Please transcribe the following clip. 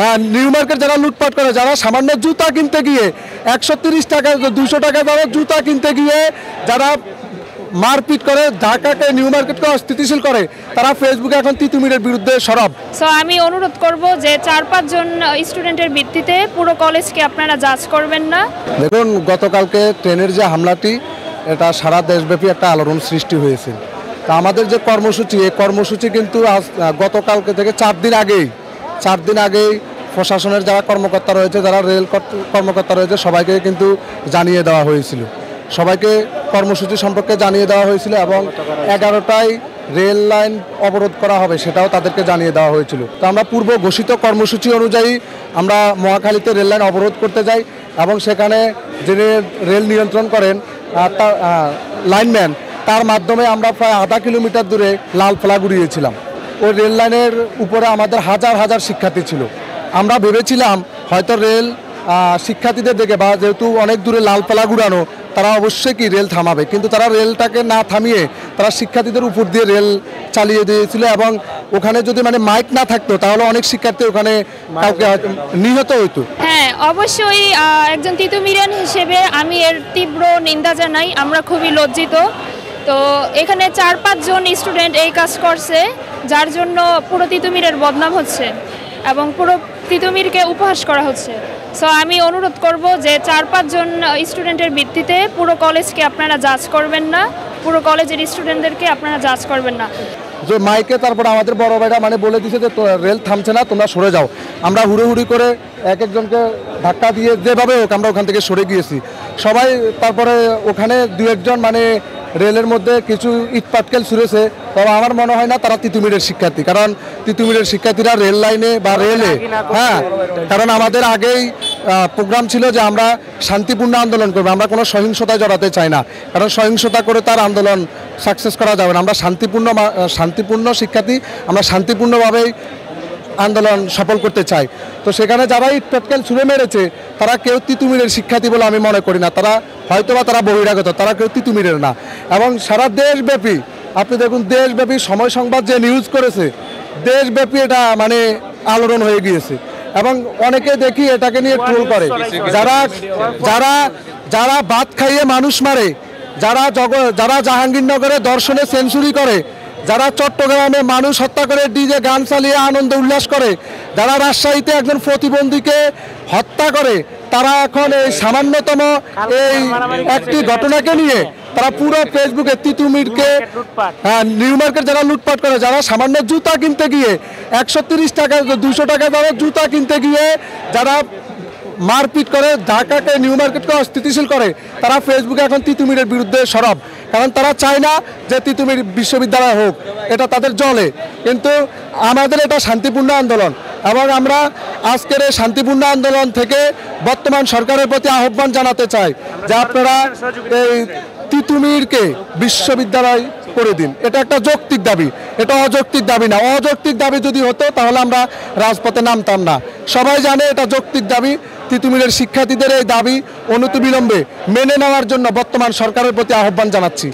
হ্যাঁ, new market যারা লুটপাট করে, যারা সামান্য জুতা কিনতে গিয়ে 130 টাকা 200 টাকা যারা জুতা কিনতে গিয়ে যারা মারপিট করে, ঢাকাকে নিউ মার্কেটকে অস্থিতিশীল করে, তারা ফেসবুকে এখন তিতুমিরের বিরুদ্ধে সরব। সো আমি অনুরোধ করব যে 4-5 জন স্টুডেন্টের ভিত্তিতে পুরো কলেজকে আপনারা জাজ করবেন না। দেখুন, গতকালকে ট্রেনের যে হামলাটি, এটা সারা দেশব্যাপী একটা আলোড়ন সৃষ্টি হয়েছে। তা আমাদের যে কর্মসূচি, এই কর্মসূচি কিন্তু গতকালকে থেকে 4 দিন আগেই প্রশাসনের যারা কর্মকর্তা রয়েছে, যারা রেল কর্মকর্তা রয়েছে, সবাইকে কিন্তু জানিয়ে দেওয়া হয়েছিল। সবাইকে কর্মসূচি সম্পর্কে জানিয়ে দেওয়া হয়েছিল এবং 11টায় রেল লাইন অবরোধ করা হবে সেটাও তাদেরকে জানিয়ে দেওয়া হয়েছিল। তো আমরা পূর্ব ঘোষিত কর্মসূচি অনুযায়ী আমরা মহাখালীতে রেল লাইন অবরোধ করতে যাই এবং সেখানে যিনি রেল নিয়ন্ত্রণ করেন লাইনম্যান, তার মাধ্যমে আমরা প্রায় আধা কিলোমিটার দূরে লাল ফ্ল্যাগ উড়িয়েছিলাম। ওই রেল লাইনের উপরে আমাদের হাজার হাজার শিক্ষার্থী ছিল। আমরা ভেবেছিলাম হয়তো রেল শিক্ষার্থীদের দেখে, বা যেহেতু অনেক দূরে লাল ফ্ল্যাগ উড়ানো, তারা অবশ্যই কি রেল থামাবে, কিন্তু তারা রেলটাকে না থামিয়ে তারা শিক্ষার্থীদের উপর দিয়ে রেল চালিয়ে দিয়েছিল। এবং ওখানে যদি মাইক না থাকতো তাহলে অনেক শিক্ষার্থী ওখানে কাউকে নিহত হইতো। হ্যাঁ, অবশ্যই একজন তিতুমিরান হিসেবে আমি এর তীব্র নিন্দা জানাই। আমরা খুবই লজ্জিত। তো এখানে 4-5 জন স্টুডেন্ট এই কাজ করছে, যার জন্য পুরো তিতুমিরের বদনাম হচ্ছে এবং পুরো তিতুমিরকে উপহাস করা হচ্ছে। সো আমি অনুরোধ করব যে 4-5 জন স্টুডেন্টের ভিত্তিতে পুরো কলেজকে আপনারা জাজ করবেন না, পুরো কলেজের স্টুডেন্টদেরকে আপনারা জাজ করবেন না। যে মাইকে তারপরে আমাদের বড় ভাইরা বলে দিছে যে রেল থামছে না, তোমরা সরে যাও। আমরা হুড়োহুড়ি করে একজনকে ধাক্কা দিয়ে যেভাবে হোক আমরা ওখান থেকে সরে গিয়েছি সবাই। তারপরে ওখানে 2-1 জন রেলের মধ্যে কিছু ইট পাটকেল ছুঁড়েছে, তবে আমার মনে হয় না তারা তিতুমিরের শিক্ষার্থী, কারণ তিতুমিরের শিক্ষার্থীরা রেল লাইনে বা রেলে, হ্যাঁ, কারণ আমাদের আগেই প্রোগ্রাম ছিল যে আমরা শান্তিপূর্ণ আন্দোলন করবো, আমরা কোনো সহিংসতায় জড়াতে চাই না, কারণ সহিংসতা করে তার আন্দোলন সাকসেস করা যাবে না। আমরা শান্তিপূর্ণ শিক্ষার্থী, আমরা শান্তিপূর্ণভাবেই আন্দোলন সফল করতে চাই। তো সেখানে যারা ইট পাটকেল ছুঁড়ে মেরেছে তারা কেউ তিতুমিরের শিক্ষার্থী বলে আমি মনে করি না। তারা হয়তোবা তারা বহিরাগত, তারা কেউ তিতুমিরের না। এবং সারা দেশব্যাপী আপনি দেখুন, দেশব্যাপী সময় সংবাদ যে নিউজ করেছে, দেশব্যাপী এটা আলোড়ন হয়ে গিয়েছে। এবং অনেকে দেখি এটাকে নিয়ে ট্রোল করে, যারা ভাত খাইয়ে মানুষ মারে, যারা জাহাঙ্গীরনগরে দর্শনে সেঞ্চুরি করে, যারা চট্টগ্রামে মানুষ হত্যা করে ডিজে গান চালিয়ে আনন্দ উল্লাস করে, যারা রাজশাহীতে একজন প্রতিবন্ধীকে হত্যা করে, তারা এখন এই সামান্যতম এই একটি ঘটনাকে নিয়ে তারা পুরো ফেসবুকে তিতুমিরকে, নিউ মার্কেট যারা লুটপাট করে, যারা সামান্য জুতা কিনতে গিয়ে 130 টাকা 200 টাকা যারা জুতা কিনতে গিয়ে যারা মারপিট করে, ঢাকাকে নিউ মার্কেটকে অস্থিতিশীল করে, তারা ফেসবুকে এখন তিতুমিরের বিরুদ্ধে সরব। কারণ তারা চায় না যে তিতুমির বিশ্ববিদ্যালয় হোক, এটা তাদের জলে। কিন্তু আমাদের এটা শান্তিপূর্ণ আন্দোলন এবং আমরা আজকের এই শান্তিপূর্ণ আন্দোলন থেকে বর্তমান সরকারের প্রতি আহ্বান জানাতে চাই যে আপনারা এই তিতুমিরকে বিশ্ববিদ্যালয় করে দিন। এটা একটা যৌক্তিক দাবি, এটা অযৌক্তিক দাবি না। অযৌক্তিক দাবি যদি হতো তাহলে আমরা রাজপথে নামতাম না। সবাই জানে এটা যৌক্তিক দাবি। তিতুমিরের শিক্ষার্থীদের এই দাবি অনতিবিলম্বে মেনে নেওয়ার জন্য বর্তমান সরকারের প্রতি আহ্বান জানাচ্ছি।